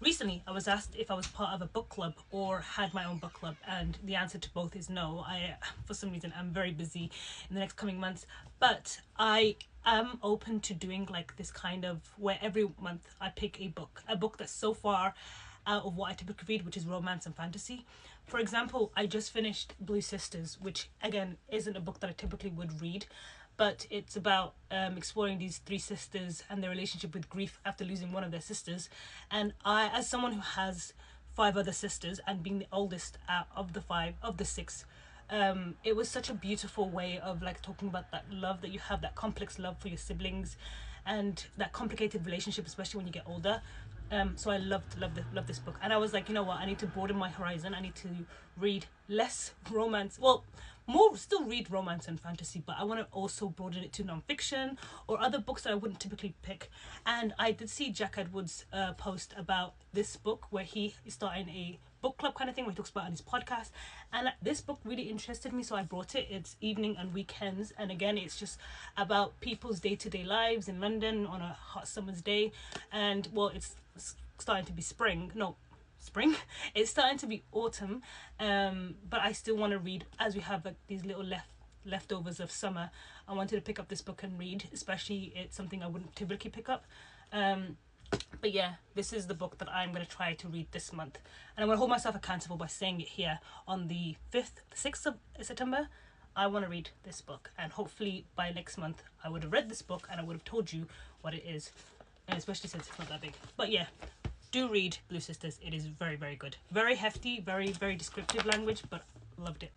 recently I was asked if I was part of a book club or had my own book club, and the answer to both is no. I, for some reason, I'm very busy in the next coming months, but I am open to doing like this kind of where every month I pick a book that's so far out of what I typically read, which is romance and fantasy. For example, I just finished Blue Sisters, which again isn't a book that I typically would read, but it's about exploring these three sisters and their relationship with grief after losing one of their sisters. And I, as someone who has five other sisters and being the oldest out of the six, it was such a beautiful way of like talking about that love that you have, that complex love for your siblings, and that complicated relationship, especially when you get older. So I love this book, and I was like, you know what, I need to broaden my horizon. I need to read less romance. Well, more still read romance and fantasy, but I want to also broaden it to nonfiction or other books that I wouldn't typically pick. And I did see Jack Edwards' post about this book where he is starting a book club kind of thing where he talks about on his podcast, and this book really interested me, so I brought it. It's Evening and Weekends, and again it's just about people's day-to-day lives in London on a hot summer's day. And well, it's starting to be spring, no, spring it's starting to be autumn, but I still want to read as we have like these little leftovers of summer. I wanted to pick up this book and read, especially it's something I wouldn't typically pick up. But yeah, this is the book that I'm going to try to read this month. And I'm going to hold myself accountable by saying it here on the 6th of September. I want to read this book. And hopefully by next month, I would have read this book and I would have told you what it is. And especially since it's not that big. But yeah, do read Blue Sisters. It is very, very good. Very hefty, very, very descriptive language, but loved it.